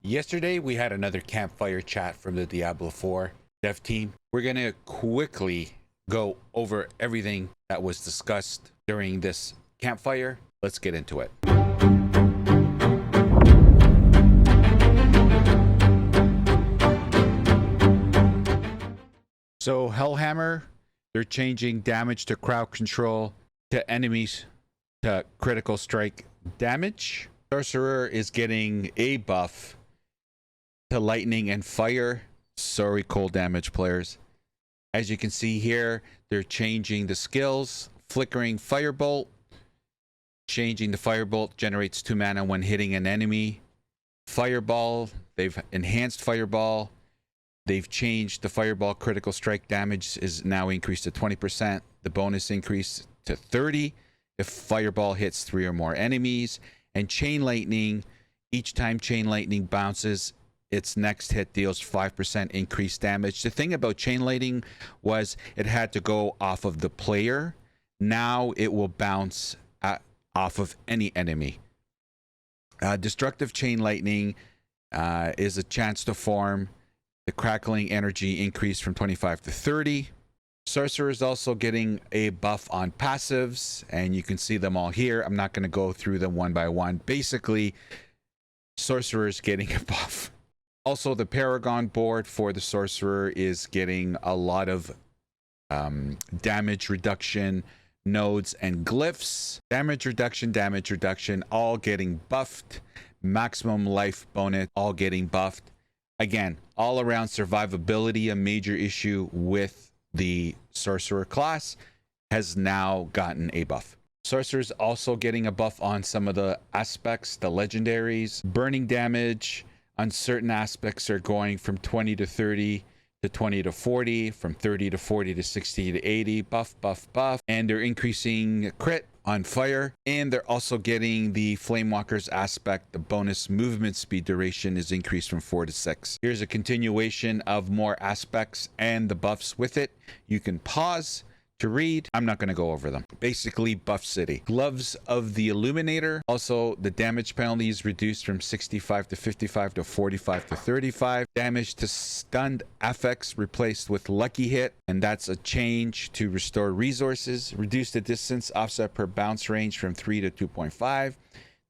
Yesterday, we had another campfire chat from the Diablo 4 dev team. We're going to quickly go over everything that was discussed during this campfire. Let's get into it. So Hellhammer, they're changing damage to crowd control to enemies to critical strike damage. Sorcerer is getting a buff to lightning and fire. Sorry, cold damage players. As you can see here, they're changing the skills. Flickering firebolt. Changing the firebolt generates 2 mana when hitting an enemy. Fireball, they've enhanced fireball. They've changed the fireball critical strike damage is now increased to 20%. The bonus increase to 30 if fireball hits 3 or more enemies. And chain lightning, each time chain lightning bounces, its next hit deals 5% increased damage. The thing about chain lightning was it had to go off of the player. Now it will bounce off of any enemy. Destructive chain lightning is a chance to form. The crackling energy increased from 25 to 30. Sorcerer is also getting a buff on passives, and you can see them all here. I'm not going to go through them one by one. Basically, Sorcerer is getting a buff. Also, the Paragon board for the Sorcerer is getting a lot of damage reduction nodes and glyphs. Damage reduction, all getting buffed. Maximum life bonus, all getting buffed. Again, all around survivability, a major issue with the Sorcerer class, has now gotten a buff. Sorcerer's also getting a buff on some of the aspects, the legendaries. Burning damage on certain aspects are going from 20 to 30 to 20 to 40, from 30 to 40 to 60 to 80. Buff. And they're increasing crit on fire, and they're also getting the Flamewalker's aspect. The bonus movement speed duration is increased from 4 to 6. Here's a continuation of more aspects and the buffs with it. You can pause to read. I'm not going to go over them. Basically, Buff City. Gloves of the Illuminator. Also, the damage penalty is reduced from 65 to 55 to 45 to 35. Damage to stunned affects replaced with Lucky Hit, and that's a change to restore resources. Reduce the distance offset per bounce range from 3 to 2.5.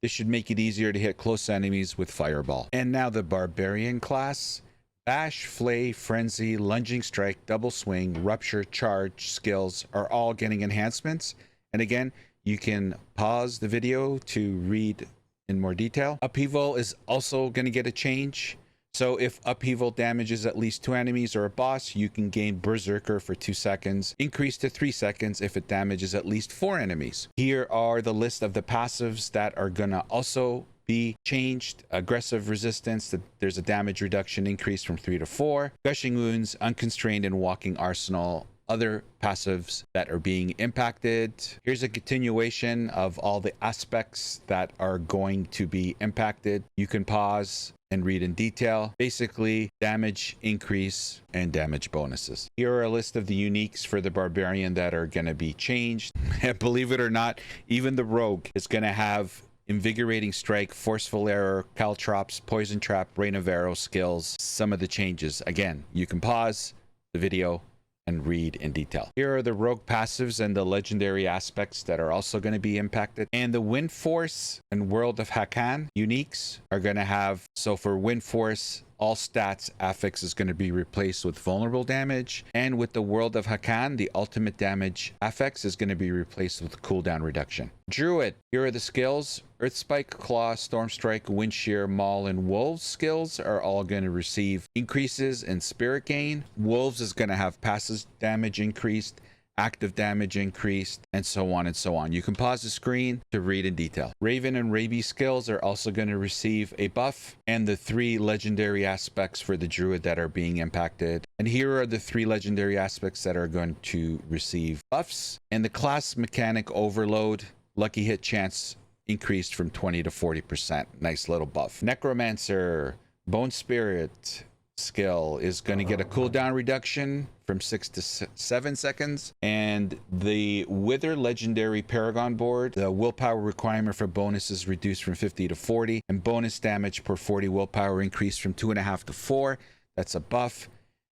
This should make it easier to hit close enemies with Fireball. And now the Barbarian class. Bash, Flay, Frenzy, Lunging Strike, Double Swing, Rupture, Charge skills are all getting enhancements. And again, you can pause the video to read in more detail. Upheaval is also going to get a change. So if Upheaval damages at least 2 enemies or a boss, you can gain Berserker for 2 seconds. Increase to 3 seconds if it damages at least 4 enemies. Here are the list of the passives that are going to also be changed. Aggressive resistance, there's a damage reduction increase from 3 to 4. Gushing Wounds, Unconstrained, and Walking Arsenal. Other passives that are being impacted. Here's a continuation of all the aspects that are going to be impacted. You can pause and read in detail. Basically, damage increase and damage bonuses. Here are a list of the uniques for the Barbarian that are going to be changed. And believe it or not, even the Rogue is going to have Invigorating Strike, Forceful Arrow, Caltrops, Poison Trap, Rain of Arrow skills. Some of the changes. Again, you can pause the video and read in detail. Here are the rogue passives and the legendary aspects that are also going to be impacted. And the Wind Force and World of Hakan uniques are going to have, so for Wind Force, all stats affix is going to be replaced with vulnerable damage. And with the World of Hakan, the ultimate damage affix is going to be replaced with cooldown reduction. Druid, here are the skills. Earthspike, Claw, Stormstrike, Wind Shear, Maul, and Wolves skills are all going to receive increases in spirit gain. Wolves is going to have passive damage increased, active damage increased, and so on and so on. You can pause the screen to read in detail. Raven and Raby skills are also going to receive a buff, and the 3 legendary aspects for the Druid that are being impacted. And here are the 3 legendary aspects that are going to receive buffs. And the class mechanic Overload, Lucky Hit chance increased from 20 to 40%. Nice little buff. Necromancer, Bone Spirit, skill is going to get a cooldown reduction from 6 to 7 seconds. And the Wither legendary Paragon board, the willpower requirement for bonus is reduced from 50 to 40, and bonus damage per 40 willpower increased from 2.5 to 4. That's a buff.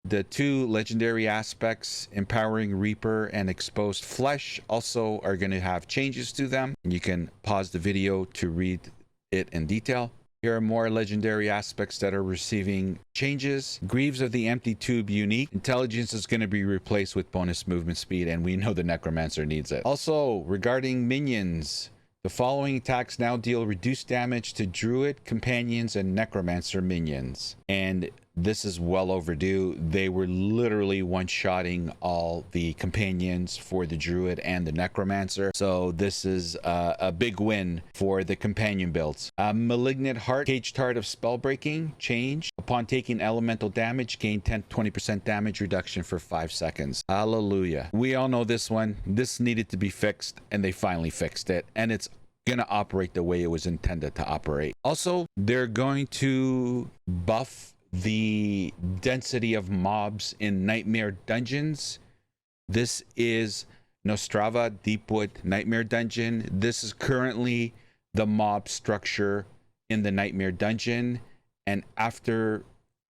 The 2 legendary aspects, Empowering Reaper and Exposed Flesh, also are going to have changes to them. You can pause the video to read it in detail. Here are more legendary aspects that are receiving changes. Greaves of the Empty Tube unique. Intelligence is going to be replaced with bonus movement speed, and we know the Necromancer needs it. Also, regarding minions, the following attacks now deal reduced damage to Druid, Companions, and Necromancer minions. And this is well overdue. They were literally one-shotting all the Companions for the Druid and the Necromancer. So this is a big win for the Companion builds. Malignant Heart, Caged Heart of Spellbreaking, change. Upon taking elemental damage, gain 10-20% damage reduction for 5 seconds. Hallelujah. We all know this one. This needed to be fixed, and they finally fixed it. And it's gonna operate the way it was intended to operate. Also, they're going to buff the density of mobs in Nightmare Dungeons. This is Nostrava Deepwood Nightmare Dungeon. This is currently the mob structure in the Nightmare Dungeon, and after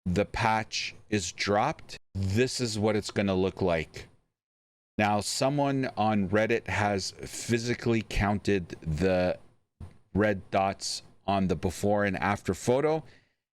the patch is dropped, this is what it's going to look like. Now, someone on Reddit has physically counted the red dots on the before and after photo,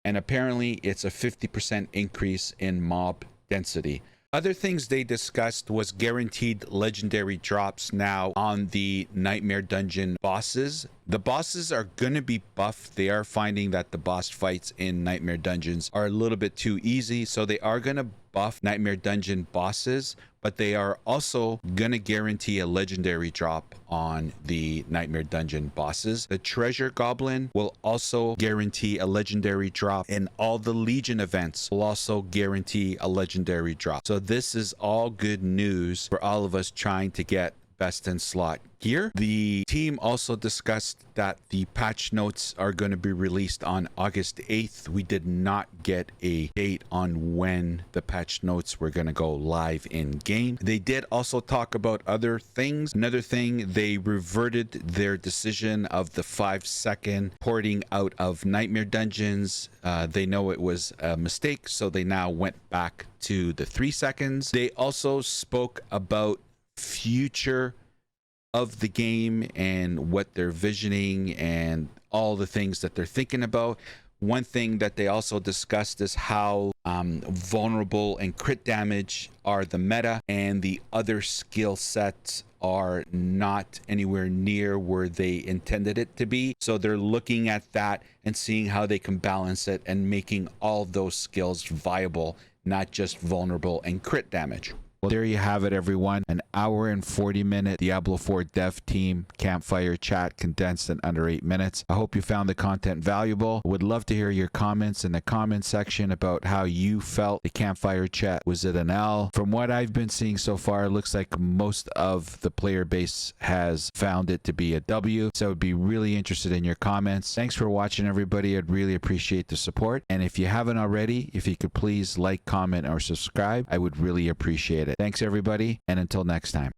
and apparently it's a 50% increase in mob density. Other things they discussed was guaranteed legendary drops now on the Nightmare Dungeon bosses. The bosses are going to be buffed. They are finding that the boss fights in Nightmare Dungeons are a little bit too easy, so they are going to buff Nightmare Dungeon bosses, but they are also going to guarantee a legendary drop on the Nightmare Dungeon bosses. The Treasure Goblin will also guarantee a legendary drop, and all the Legion events will also guarantee a legendary drop. So this is all good news for all of us trying to get best in slot gear. The team also discussed that the patch notes are going to be released on August 8th. We did not get a date on when the patch notes were going to go live in game. They did also talk about other things. Another thing, they reverted their decision of the 5-second porting out of Nightmare Dungeons. They know it was a mistake, so they now went back to the 3 seconds. They also spoke about future of the game and what they're visioning and all the things that they're thinking about. One thing that they also discussed is how vulnerable and crit damage are the meta, and the other skill sets are not anywhere near where they intended it to be. So they're looking at that and seeing how they can balance it and making all those skills viable, not just vulnerable and crit damage. Well, there you have it, everyone. An hour and 40-minute Diablo 4 dev team campfire chat condensed in under 8 minutes. I hope you found the content valuable. Would love to hear your comments in the comment section about how you felt the campfire chat. Was it an L? From what I've been seeing so far, it looks like most of the player base has found it to be a W. So I would be really interested in your comments. Thanks for watching, everybody. I'd really appreciate the support. And if you haven't already, if you could please like, comment, or subscribe, I would really appreciate it. Thanks, everybody, and until next time.